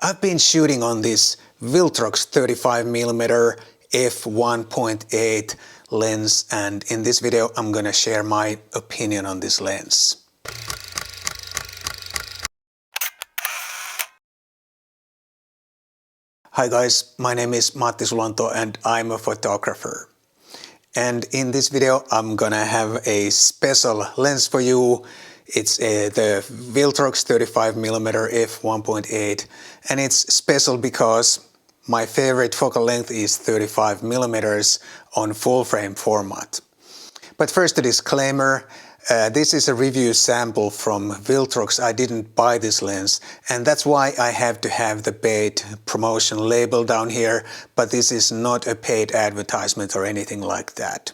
I've been shooting on this Viltrox 35mm F1.8 lens, and in this video I'm gonna share my opinion on this lens. Hi guys, my name is Matti Sulanto and I'm a photographer. And in this video I'm gonna have a special lens for you. It's the Viltrox 35mm F1.8, and it's special because my favorite focal length is 35mm on full frame format. But first a disclaimer, this is a review sample from Viltrox. I didn't buy this lens, and that's why I have to have the paid promotion label down here, but this is not a paid advertisement or anything like that.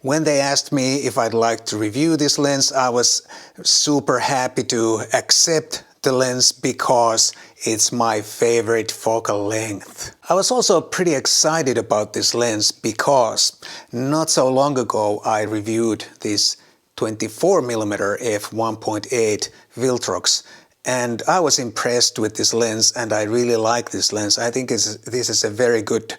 When they asked me if I'd like to review this lens, I was super happy to accept the lens because it's my favorite focal length. I was also pretty excited about this lens because not so long ago I reviewed this 24mm f1.8 Viltrox, and I was impressed with this lens and I really like this lens. I think this is a very good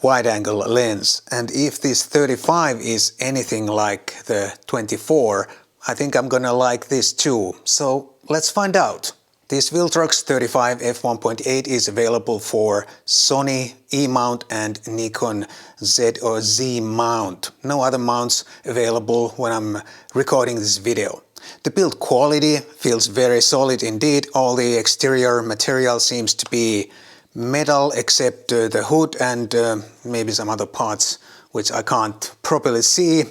wide-angle lens, and if this 35 is anything like the 24, I think I'm gonna like this too. So let's find out. This Viltrox 35 f1.8 is available for Sony E-mount and Nikon Z or Z mount. No other mounts available when I'm recording this video. The build quality feels very solid indeed. All the exterior material seems to be metal except the hood and maybe some other parts which I can't properly see.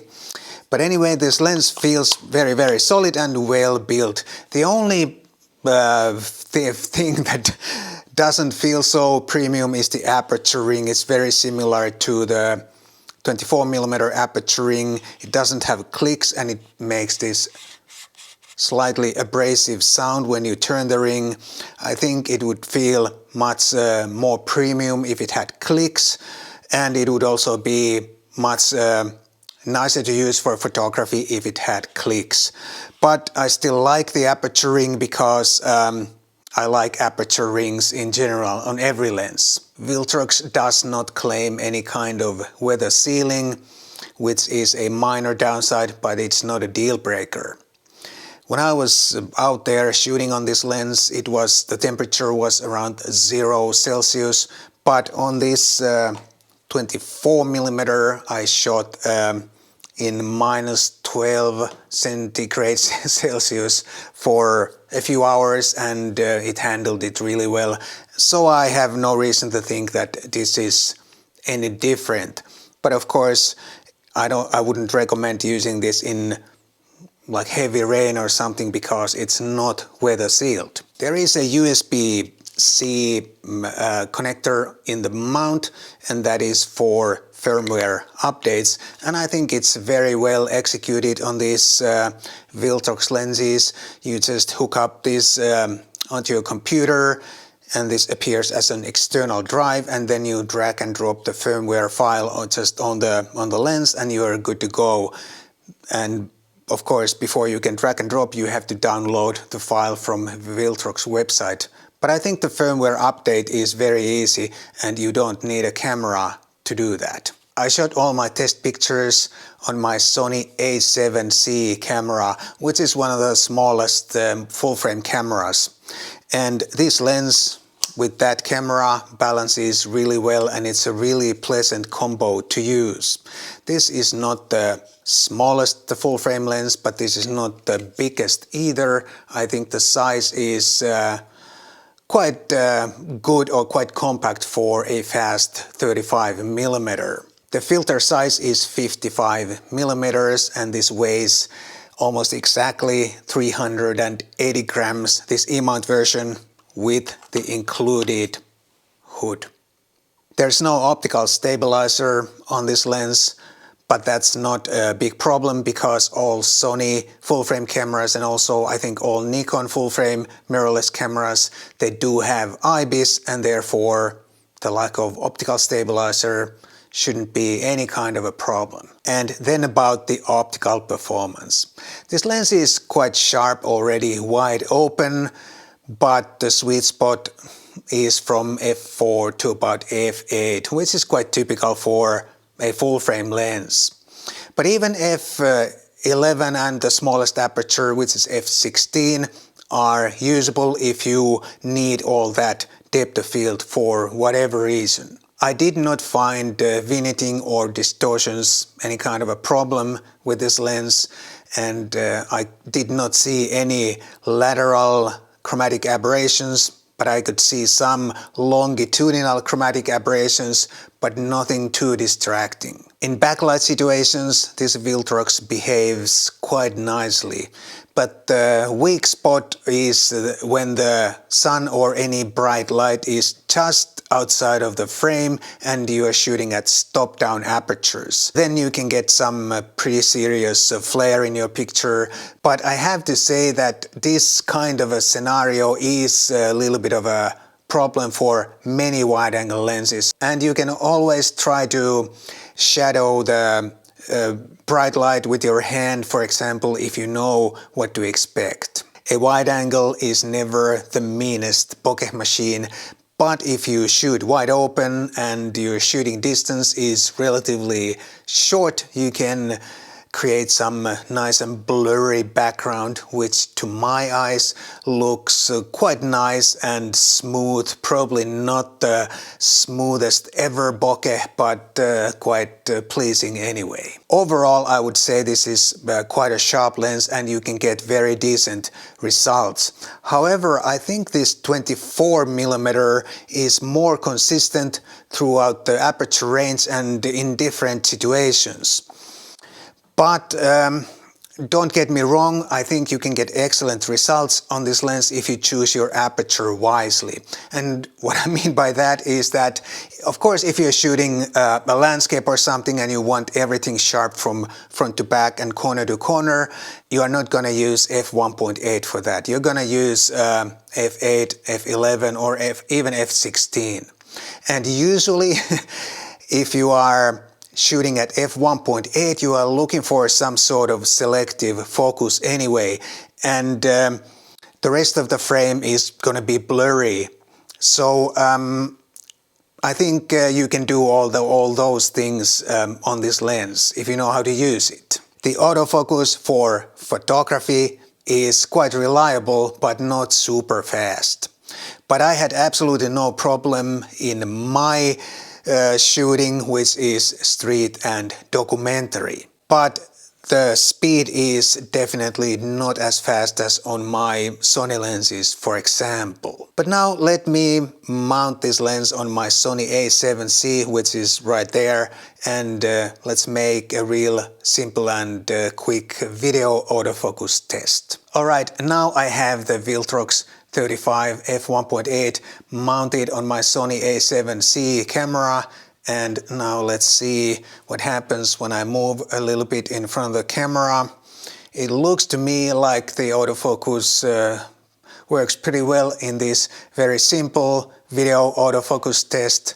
But anyway, this lens feels very solid and well built. The only thing that doesn't feel so premium is the aperture ring. It's very similar to the 24mm aperture ring. It doesn't have clicks and it makes this slightly abrasive sound when you turn the ring. I think it would feel much more premium if it had clicks, and it would also be much nicer to use for photography if it had clicks. But I still like the aperture ring because I like aperture rings in general on every lens. Viltrox does not claim any kind of weather sealing, which is a minor downside, but it's not a deal breaker. When I was out there shooting on this lens, the temperature was around 0 Celsius, but on this 24mm I shot in -12 centigrade Celsius for a few hours, and it handled it really well. So I have no reason to think that this is any different. But of course, I wouldn't recommend using this in like heavy rain or something because it's not weather sealed. There is a USB-C connector in the mount, and that is for firmware updates, and I think it's very well executed on these Viltrox lenses. You just hook up this onto your computer, and this appears as an external drive, and then you drag and drop the firmware file just on the lens and you're good to go. And of course, before you can drag and drop, you have to download the file from Viltrox website. But I think the firmware update is very easy and you don't need a camera to do that. I shot all my test pictures on my Sony A7C camera, which is one of the smallest full-frame cameras. And this lens with that camera balances really well, and it's a really pleasant combo to use. This is not the smallest full-frame lens, but this is not the biggest either. I think the size is quite good or quite compact for a fast 35mm. The filter size is 55mm, and this weighs almost exactly 380 grams, this E-mount version with the included hood. There's no optical stabilizer on this lens, but that's not a big problem because all Sony full-frame cameras and also I think all Nikon full-frame mirrorless cameras, they do have IBIS, and therefore the lack of optical stabilizer shouldn't be any kind of a problem. And then about the optical performance. This lens is quite sharp already, wide open, but the sweet spot is from f4 to about f8, which is quite typical for a full frame lens. But even f11 and the smallest aperture, which is f16, are usable if you need all that depth of field for whatever reason. I did not find vignetting or distortions any kind of a problem with this lens, and I did not see any lateral chromatic aberrations, but I could see some longitudinal chromatic aberrations, but nothing too distracting. In backlight situations, this Viltrox behaves quite nicely, but the weak spot is when the sun or any bright light is just outside of the frame and you are shooting at stop-down apertures. Then you can get some pretty serious flare in your picture, but I have to say that this kind of a scenario is a little bit of a problem for many wide-angle lenses, and you can always try to shadow the bright light with your hand, for example, if you know what to expect. A wide angle is never the meanest bokeh machine, but if you shoot wide open and your shooting distance is relatively short, you can create some nice and blurry background, which to my eyes looks quite nice and smooth. Probably not the smoothest ever bokeh, but quite pleasing anyway. Overall, I would say this is quite a sharp lens and you can get very decent results. However, I think this 24mm is more consistent throughout the aperture range and in different situations. But don't get me wrong, I think you can get excellent results on this lens if you choose your aperture wisely. And what I mean by that is that, of course, if you're shooting a landscape or something and you want everything sharp from front to back and corner to corner, you are not going to use f1.8 for that. You're going to use f8, f11 or even f16. And usually, if you are shooting at f1.8, you are looking for some sort of selective focus anyway, and the rest of the frame is going to be blurry. So I think you can do all those things on this lens if you know how to use it. The autofocus for photography is quite reliable, but not super fast. But I had absolutely no problem in my shooting, which is street and documentary. But the speed is definitely not as fast as on my Sony lenses, for example. But now let me mount this lens on my Sony a7C, which is right there, and let's make a real simple and quick video autofocus test. Alright, now I have the Viltrox 35 f1.8 mounted on my Sony a7C camera, and now let's see what happens when I move a little bit in front of the camera. It looks to me like the autofocus works pretty well in this very simple video autofocus test.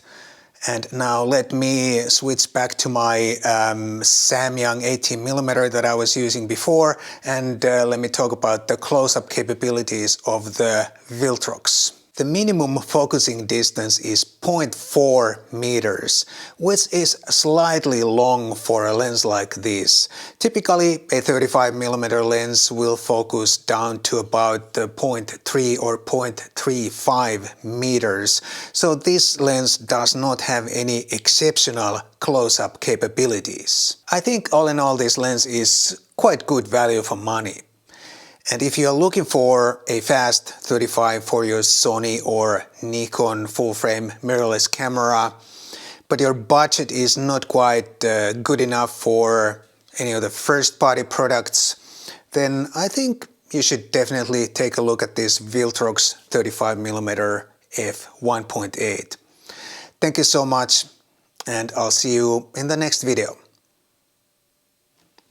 And now let me switch back to my Samyang 18mm that I was using before, and let me talk about the close-up capabilities of the Viltrox. The minimum focusing distance is 0.4 meters, which is slightly long for a lens like this. Typically, a 35mm lens will focus down to about 0.3 or 0.35 meters. So this lens does not have any exceptional close-up capabilities. I think all in all this lens is quite good value for money. And if you are looking for a fast 35 for your Sony or Nikon full-frame mirrorless camera, but your budget is not quite good enough for any of the first-party products, then I think you should definitely take a look at this Viltrox 35mm F1.8. Thank you so much, and I'll see you in the next video.